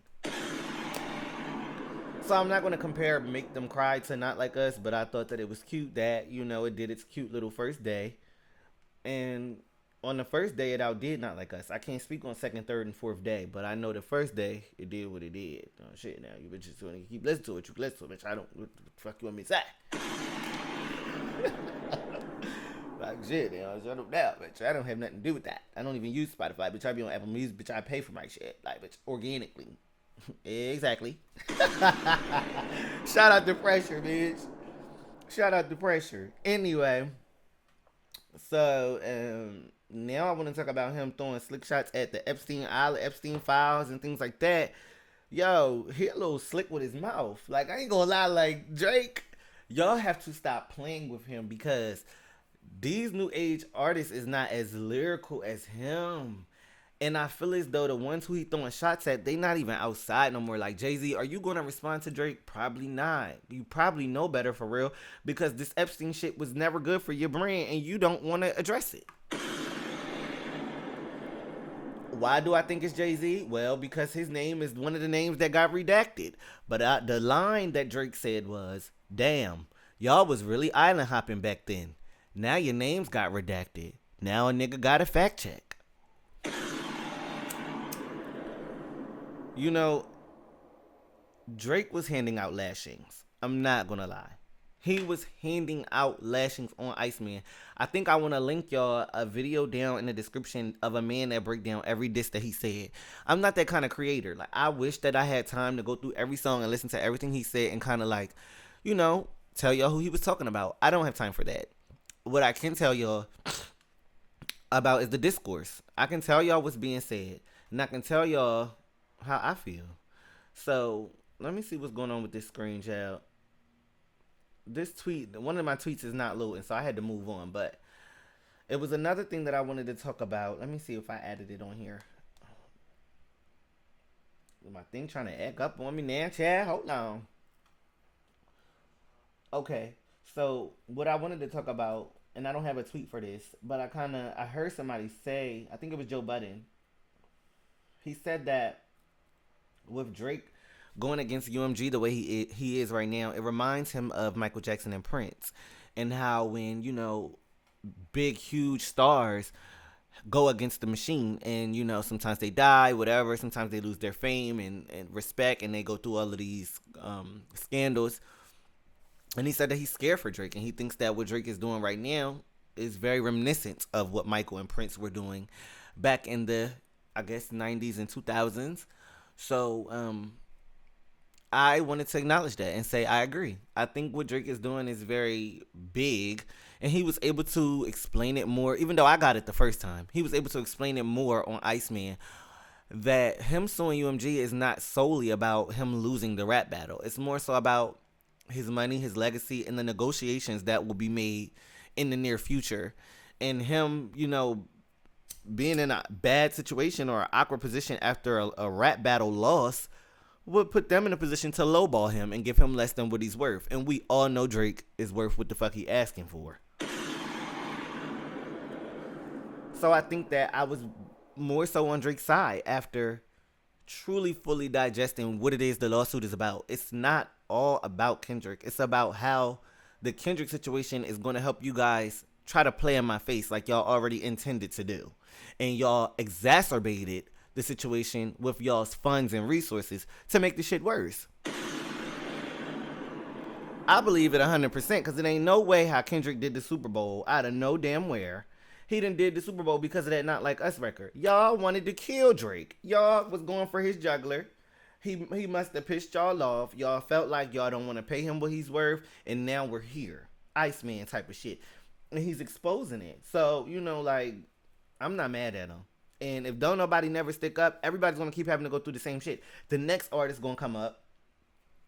So I'm not going to compare Make Them Cry to Not Like Us, but I thought that it was cute that, it did its cute little first day. And on the first day, it outdid Not Like Us. I can't speak on second, third, and fourth day, but I know the first day, it did what it did. Oh, shit, now, you bitches going to keep listening to it. You can listen to it, bitch. I don't, what the fuck you want me to say? Like, shit, shut up now, bitch. I don't have nothing to do with that. I don't even use Spotify, bitch. I be on Apple Music, bitch. I pay for my shit, like, bitch, organically. Exactly. Shout out to Pressure, bitch. Shout out to Pressure. Anyway, so now I want to talk about him throwing slick shots at the Epstein Island, Epstein files, and things like that. Yo, he a little slick with his mouth. Like, I ain't gonna lie, like, Drake, y'all have to stop playing with him because these new age artists is not as lyrical as him. And I feel as though the ones who he throwing shots at, they not even outside no more. Like, Jay-Z, are you going to respond to Drake? Probably not. You probably know better for real because this Epstein shit was never good for your brand and you don't want to address it. Why do I think it's Jay-Z? Well, because his name is one of the names that got redacted. But the line that Drake said was, "Damn, y'all was really island hopping back then. Now your names got redacted. Now a nigga got a fact check." You know, Drake was handing out lashings. I'm not gonna lie. He was handing out lashings on Iceman. I think I want to link y'all a video down in the description of a man that break down every diss that he said. I'm not that kind of creator. Like, I wish that I had time to go through every song and listen to everything he said and kind of like, you know, tell y'all who he was talking about. I don't have time for that. What I can tell y'all about is the discourse. I can tell y'all what's being said, and I can tell y'all how I feel. So let me see what's going on with this screen, child. This tweet, one of my tweets is not loading, so I had to move on. But it was another thing that I wanted to talk about. Let me see if I added it on here. My thing trying to act up on me now, Chad. Hold on. Okay, so what I wanted to talk about, and I don't have a tweet for this, but I heard somebody say, I think it was Joe Budden. He said that with Drake going against UMG the way he is right now, it reminds him of Michael Jackson and Prince, and how when, you know, big huge stars go against the machine, and, you know, sometimes they die, whatever, sometimes they lose their fame and respect, and they go through all of these scandals. And he said that he's scared for Drake, and he thinks that what Drake is doing right now is very reminiscent of what Michael and Prince were doing back in the, I guess, 90s and 2000s. So I wanted to acknowledge that and say I agree. I think what Drake is doing is very big, and he was able to explain it more, even though I got it the first time. He was able to explain it more on Iceman, that him suing UMG is not solely about him losing the rap battle. It's more so about his money, his legacy, and the negotiations that will be made in the near future. And him, you know, being in a bad situation or an awkward position after a rap battle loss would put them in a position to lowball him and give him less than what he's worth. And we all know Drake is worth what the fuck he asking for. So I think that I was more so on Drake's side after truly fully digesting what it is the lawsuit is about. It's not all about Kendrick. It's about how the Kendrick situation is going to help you guys try to play in my face like y'all already intended to do. And y'all exacerbated the situation with y'all's funds and resources to make the shit worse. I believe it 100% because it ain't no way how Kendrick did the Super Bowl out of no damn where. He done did the Super Bowl because of that Not Like Us record. Y'all wanted to kill Drake. Y'all was going for his juggler. He must have pissed y'all off. Y'all felt like y'all don't want to pay him what he's worth, and now we're here. Iceman type of shit. And he's exposing it. So, you know, like, I'm not mad at him. And if don't nobody never stick up, everybody's going to keep having to go through the same shit. The next artist going to come up,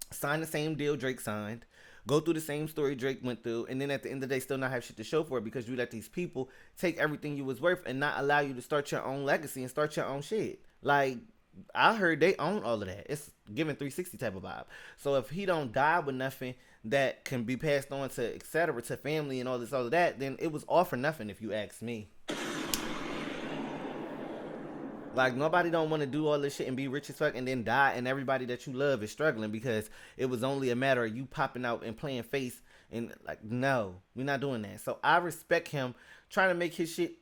sign the same deal Drake signed, go through the same story Drake went through, and then at the end of the day still not have shit to show for it because you let these people take everything you was worth and not allow you to start your own legacy and start your own shit. Like, I heard they own all of that. It's giving 360 type of vibe. So if he don't die with nothing that can be passed on to etc. to family and all of that, then it was all for nothing if you ask me. Like, nobody don't want to do all this shit and be rich as fuck and then die and everybody that you love is struggling because it was only a matter of you popping out and playing face. And, like, no, we're not doing that. So I respect him trying to make his shit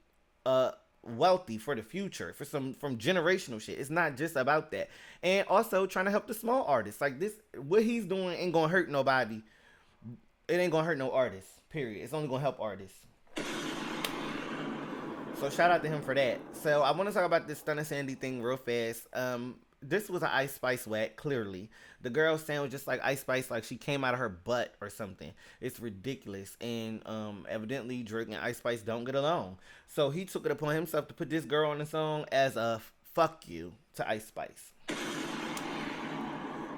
wealthy for the future, for some from generational shit. It's not just about that. And also trying to help the small artists. Like, this, what he's doing ain't gonna hurt nobody. It ain't gonna hurt no artists, period. It's only gonna help artists. So shout out to him for that. So I want to talk about this Stunna Sandy thing real fast. This was an Ice Spice whack, clearly. The girl sounds just like Ice Spice, like she came out of her butt or something. It's ridiculous. And evidently Drake and Ice Spice don't get along. So he took it upon himself to put this girl on the song as a fuck you to Ice Spice.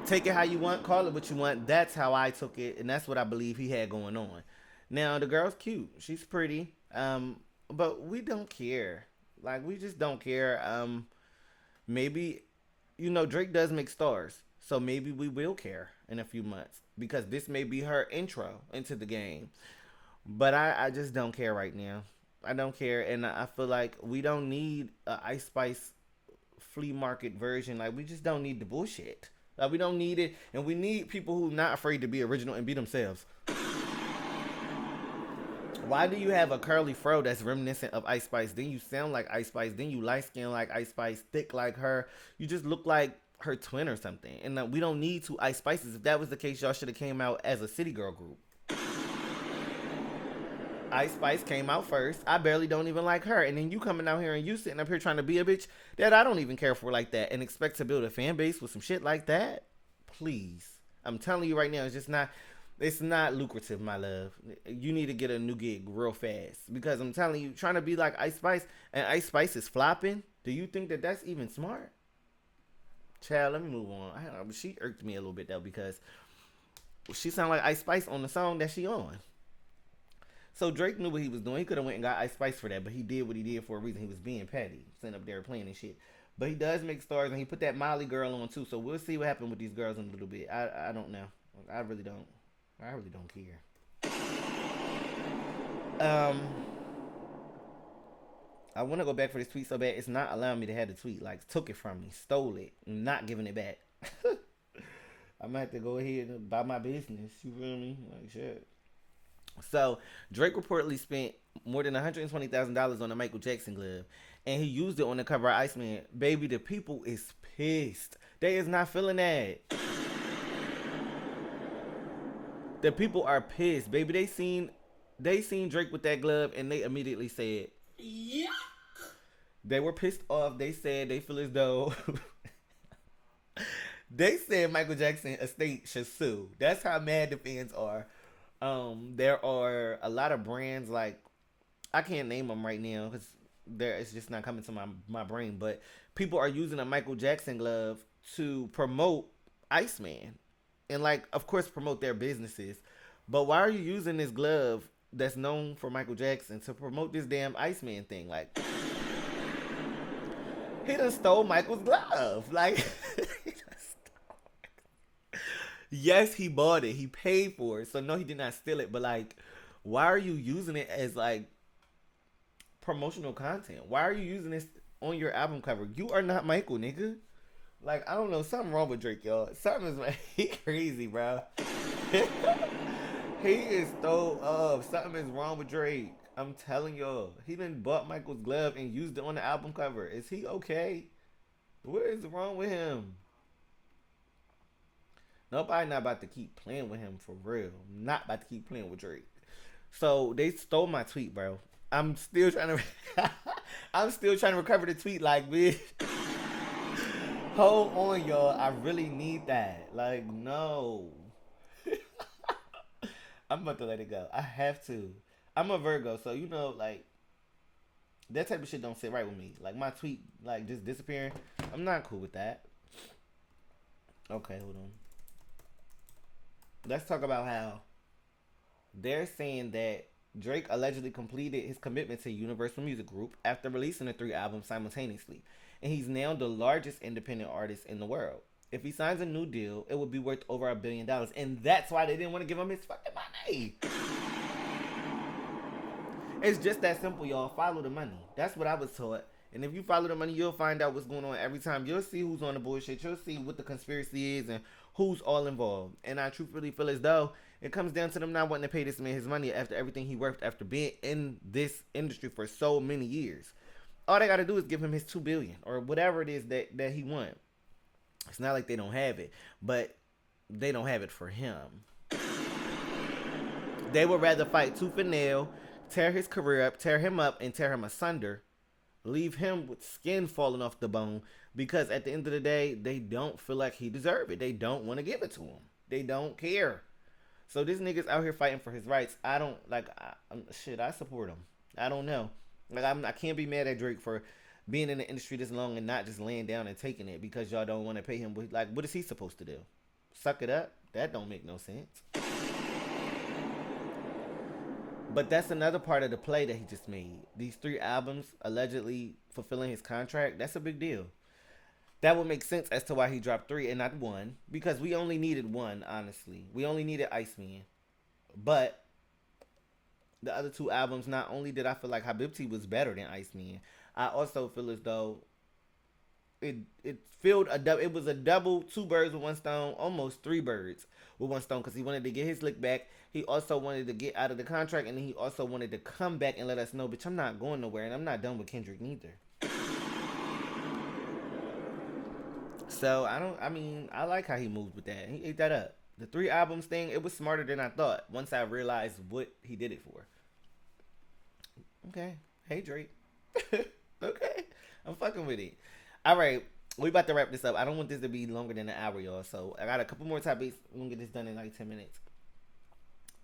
Take it how you want, call it what you want. That's how I took it, and that's what I believe he had going on. Now, the girl's cute. She's pretty. But we don't care. Like, we just don't care. Maybe, you know, Drake does make stars. So maybe we will care in a few months. Because this may be her intro into the game. But I just don't care right now. I don't care. And I feel like we don't need a Ice Spice flea market version. Like, we just don't need the bullshit. Like, we don't need it, and we need people who not afraid to be original and be themselves. Why do you have a curly fro that's reminiscent of Ice Spice? Then you sound like Ice Spice. Then you light skin like Ice Spice, thick like her. You just look like her twin or something. And we don't need two Ice Spices. If that was the case, y'all should have came out as a City Girl group. Ice Spice came out first. I barely don't even like her. And then you coming out here and you sitting up here trying to be a bitch that I don't even care for like that and expect to build a fan base with some shit like that? Please. I'm telling you right now, it's not lucrative, my love. You need to get a new gig real fast. Because I'm telling you, trying to be like Ice Spice and Ice Spice is flopping, do you think that that's even smart? Child, let me move on. She irked me a little bit though because she sounded like Ice Spice on the song that she on. So Drake knew what he was doing. He could have went and got Ice Spice for that, but he did what he did for a reason. He was being petty, sitting up there playing and shit. But he does make stars, and he put that Molly girl on too. So we'll see what happens with these girls in a little bit. I don't know. I really don't. I really don't care. I want to go back for this tweet so bad. It's not allowing me to have the tweet. Like, took it from me, stole it, not giving it back. I'm gonna have to go ahead and buy my business. You feel me? Like shit. So Drake reportedly spent more than $120,000 on a Michael Jackson glove, and he used it on the cover of Iceman. Baby, the people is pissed. They is not feeling that. The people are pissed, baby. They seen Drake with that glove, and they immediately said, "Yeah." They were pissed off. They said they feel as though they said Michael Jackson estate should sue. That's how mad the fans are. There are a lot of brands, like, I can't name them right now because it's just not coming to my brain. But people are using a Michael Jackson glove to promote Iceman, and like, of course, promote their businesses. But why are you using this glove that's known for Michael Jackson to promote this damn Iceman thing? Like, he done stole Michael's glove. Like, he done stole. Yes, he bought it. He paid for it. So no, he did not steal it. But like, why are you using it as like promotional content? Why are you using this on your album cover? You are not Michael, nigga. Like, I don't know, something wrong with Drake, y'all. Something is like, he crazy, bro. He is so up. Something is wrong with Drake. I'm telling y'all. He done bought Michael's glove and used it on the album cover. Is he okay? What is wrong with him? Nobody not about to keep playing with him for real. Not about to keep playing with Drake. So they stole my tweet, bro. I'm still trying to I'm still trying to recover the tweet, like, bitch. Hold on, y'all. I really need that. Like, no. I'm about to let it go. I have to. I'm a Virgo, so you know, like, that type of shit don't sit right with me. Like, my tweet, like, just disappearing. I'm not cool with that. Okay, hold on. Let's talk about how they're saying that Drake allegedly completed his commitment to Universal Music Group after releasing the 3 albums simultaneously. And he's now the largest independent artist in the world. If he signs a new deal, it would be worth over $1 billion. And that's why they didn't want to give him his fucking money. It's just that simple, y'all. Follow the money. That's what I was taught. And if you follow the money, you'll find out what's going on every time. You'll see who's on the bullshit. You'll see what the conspiracy is and who's all involved. And I truthfully feel as though it comes down to them not wanting to pay this man his money after everything he worked after being in this industry for so many years. All they got to do is give him his $2 billion or whatever it is that he wants. It's not like they don't have it, but they don't have it for him. They would rather fight tooth and nail, tear his career up, tear him up, and tear him asunder. Leave him with skin falling off the bone, because at the end of the day, they don't feel like he deserves it. They don't want to give it to him. They don't care. So this nigga's out here fighting for his rights. I don't, like, I support him. I don't know. Like, I can't be mad at Drake for being in the industry this long and not just laying down and taking it because y'all don't want to pay him. Like, what is he supposed to do? Suck it up? That don't make no sense. But that's another part of the play that he just made. These 3 albums allegedly fulfilling his contract, that's a big deal. That would make sense as to why he dropped 3 and not 1. Because we only needed 1, honestly. We only needed Iceman. But the other 2 albums, not only did I feel like HABIBTI was better than Iceman, I also feel as though it filled a double. It was a double, two birds with one stone, almost three birds with one stone, because he wanted to get his lick back. He also wanted to get out of the contract, and he also wanted to come back and let us know, bitch, I'm not going nowhere, and I'm not done with Kendrick neither. So I don't. I mean, I like how he moved with that. He ate that up. The three albums thing, it was smarter than I thought. Once I realized what he did it for. Okay. Hey Drake. Okay. I'm fucking with it. All right. We about to wrap this up. I don't want this to be longer than an hour, y'all. So I got a couple more topics. We're gonna get this done in like 10 minutes.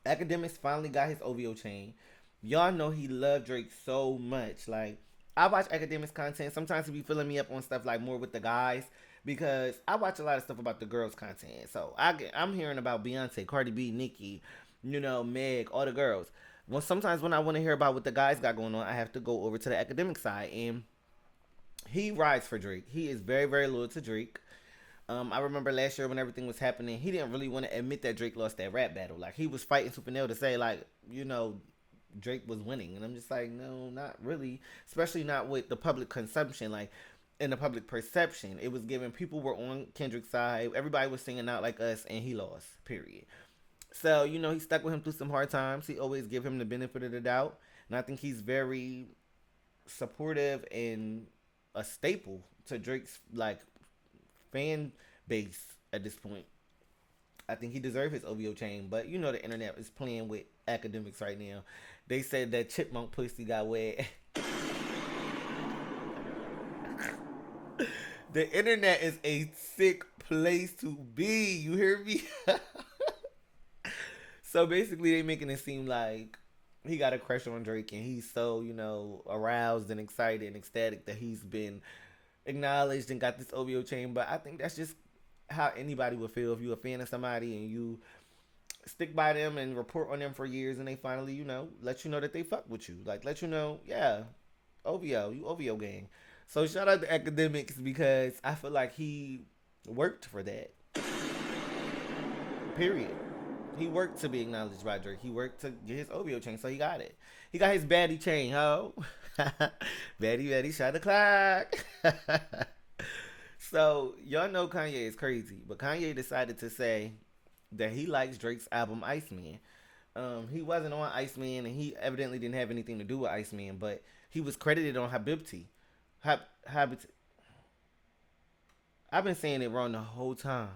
Akademiks finally got his OVO chain. Y'all know he loved Drake so much. Like, I watch Akademiks content. Sometimes he be filling me up on stuff like more with the guys, because I watch a lot of stuff about the girls content. So I'm hearing about Beyonce, Cardi B, Nicki, Meg, all the girls. Well, sometimes when I want to hear about what the guys got going on, I have to go over to the academic side, and he rides for Drake. He is very, very loyal to Drake. I remember last year when everything was happening, he didn't really want to admit that Drake lost that rap battle. Like, he was fighting Super Nail to say, like, Drake was winning. And I'm just like, no, not really. Especially not with the public consumption. Like, in the public perception, it was given, people were on Kendrick's side. Everybody was singing out like us, and he lost, period. So, he stuck with him through some hard times. He always give him the benefit of the doubt. And I think he's very supportive and a staple to Drake's, like, fan base at this point. I think he deserves his OVO chain, but the internet is playing with Akademiks right now. They said that chipmunk pussy got wet. The internet is a sick place to be. You hear me? So basically, they making it seem like he got a crush on Drake, and he's so aroused and excited and ecstatic that he's been acknowledged and got this OVO chain. But I think that's just how anybody would feel if you're a fan of somebody and you stick by them and report on them for years, and they finally let you know that they fuck with you, like let you know, yeah, OVO, you OVO gang. So shout out to Akademiks, because I feel like he worked for that, period. He worked to be acknowledged by Drake. He worked to get his OVO chain, so he got it. He got his baddie chain, ho. Baddie, shot the clock. So, y'all know Kanye is crazy, but Kanye decided to say that he likes Drake's album Iceman. He wasn't on Iceman, and he evidently didn't have anything to do with Iceman, but he was credited on HABIBTI. HABIBTI. I've been saying it wrong the whole time.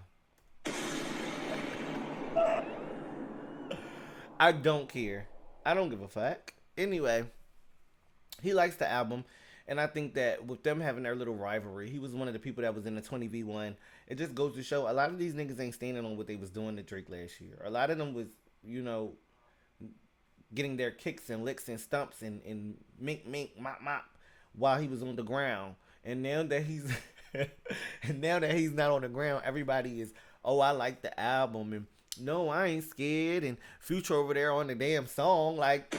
I don't care. I don't give a fuck. Anyway, he likes the album. And I think that with them having their little rivalry, he was one of the people that was in the 20v1. It just goes to show a lot of these niggas ain't standing on what they was doing to Drake last year. A lot of them was, getting their kicks and licks and stumps and mink, mop, mop while he was on the ground. And now that he's not on the ground, everybody is, oh, I like the album, and no, I ain't scared, and Future over there on the damn song. Like,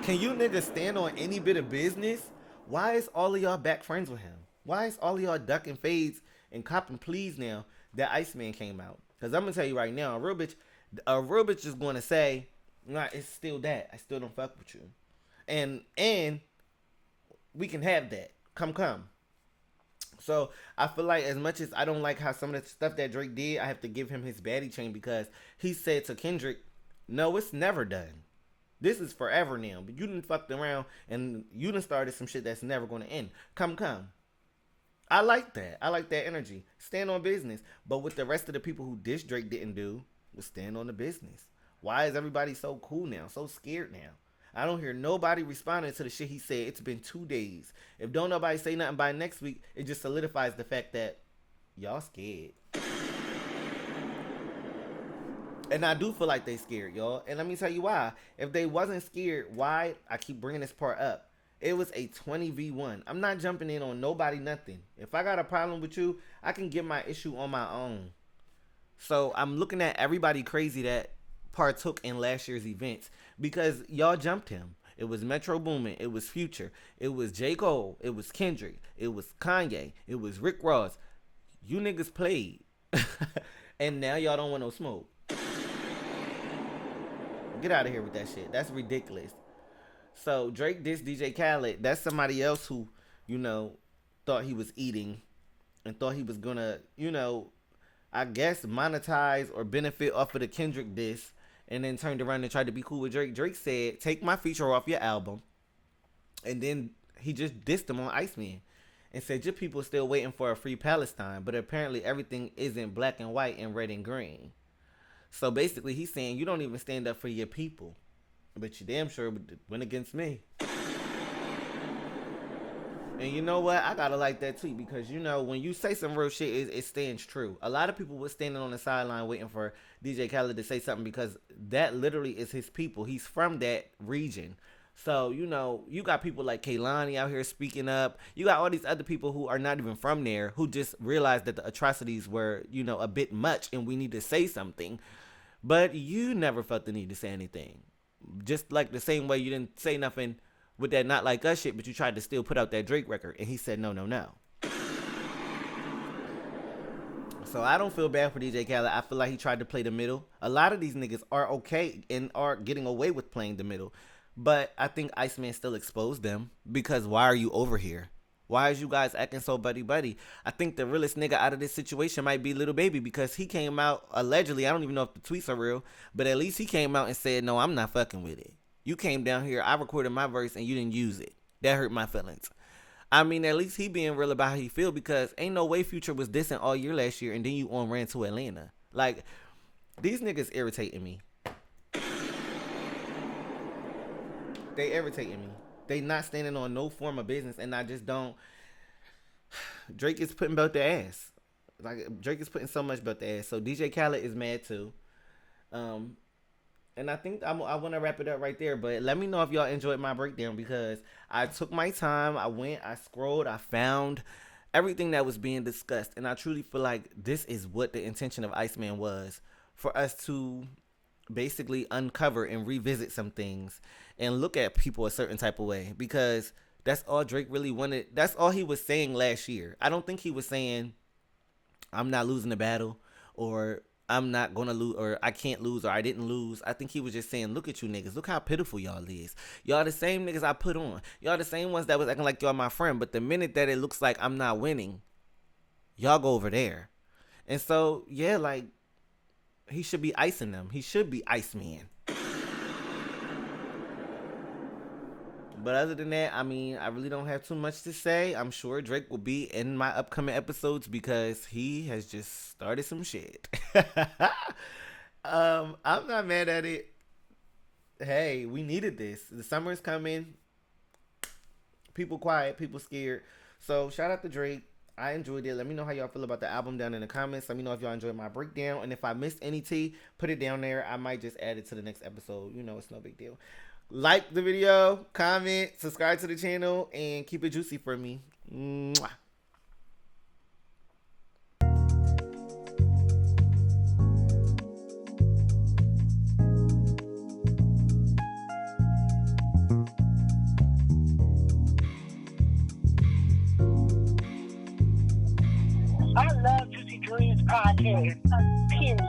can you niggas stand on any bit of business? Why is all of y'all back friends with him? Why is all of y'all ducking fades and copping pleas now that Iceman came out? Because I'm going to tell you right now, a real bitch is going to say, nah, it's still that. I still don't fuck with you. And we can have that. Come. So I feel like, as much as I don't like how some of the stuff that Drake did, I have to give him his baddie chain, because he said to Kendrick, no, it's never done. This is forever now. But you done fucked around, and you done started some shit that's never going to end. Come. I like that. I like that energy. Stand on business. But what the rest of the people who diss Drake didn't do was stand on the business. Why is everybody so cool now? So scared now? I don't hear nobody responding to the shit he said. It's been 2 days. If don't nobody say nothing by next week, it just solidifies the fact that y'all scared. And I do feel like they scared, y'all. And let me tell you why. If they wasn't scared, why? I keep bringing this part up. It was a 20v1. I'm not jumping in on nobody, nothing. If I got a problem with you, I can get my issue on my own. So I'm looking at everybody crazy that partook in last year's events, because y'all jumped him. It was Metro Boomin, it was Future, it was J.Cole, it was Kendrick, it was Kanye, it was Rick Ross. You niggas played. And now y'all don't want no smoke. Get out of here with that shit. That's ridiculous. So Drake dissed DJ Khaled. That's somebody else who, thought he was eating and thought he was gonna, I guess monetize or benefit off of the Kendrick diss, and then turned around and tried to be cool with Drake. Drake said, "Take my feature off your album," and then he just dissed him on Iceman and said, "Your people still waiting for a free Palestine, but apparently everything isn't black and white and red and green." So basically, he's saying you don't even stand up for your people, but you damn sure went against me. And you know what? I gotta like that tweet because when you say some real shit, it stands true. A lot of people were standing on the sideline waiting for DJ Khaled to say something because that literally is his people. He's from that region. So, you got people like Kaylani out here speaking up. You got all these other people who are not even from there who just realized that the atrocities were, a bit much and we need to say something. But you never felt the need to say anything. Just like the same way you didn't say nothing with that Not Like Us shit, but you tried to still put out that Drake record. And he said, no, no, no. So I don't feel bad for DJ Khaled. I feel like he tried to play the middle. A lot of these niggas are okay and are getting away with playing the middle. But I think Iceman still exposed them because why are you over here? Why is you guys acting so buddy-buddy? I think the realest nigga out of this situation might be Lil Baby because he came out allegedly. I don't even know if the tweets are real, but at least he came out and said, no, I'm not fucking with it. You came down here, I recorded my verse, and you didn't use it. That hurt my feelings. I mean, at least he being real about how he feel because ain't no way Future was dissing all year last year and then you ran to Atlanta. Like, these niggas irritating me. They irritating me. They not standing on no form of business, and I just don't. Drake is putting belt the ass. Like, Drake is putting so much belt the ass. So DJ Khaled is mad too. And I think I want to wrap it up right there. But let me know if y'all enjoyed my breakdown because I took my time. I went, I scrolled, I found everything that was being discussed. And I truly feel like this is what the intention of Iceman was. For us to basically uncover and revisit some things and look at people a certain type of way. Because that's all Drake really wanted. That's all he was saying last year. I don't think he was saying, I'm not losing the battle, or I'm not going to lose, or I can't lose, or I didn't lose. I think he was just saying, look at you niggas. Look how pitiful y'all is. Y'all the same niggas I put on. Y'all the same ones that was acting like y'all my friend. But the minute that it looks like I'm not winning, y'all go over there. And so, yeah, like, he should be icing them. He should be Iceman. But other than that, I mean, I really don't have too much to say. I'm sure Drake will be in my upcoming episodes because he has just started some shit. I'm not mad at it. Hey, we needed this. The summer is coming. People quiet, people scared. So shout out to Drake. I enjoyed it. Let me know how y'all feel about the album down in the comments. Let me know if y'all enjoyed my breakdown. And if I missed any tea, put it down there. I might just add it to the next episode. It's no big deal. Like the video, comment, subscribe to the channel, and keep it juicy for me. Mwah. I love Juicy Dreams podcast. Period.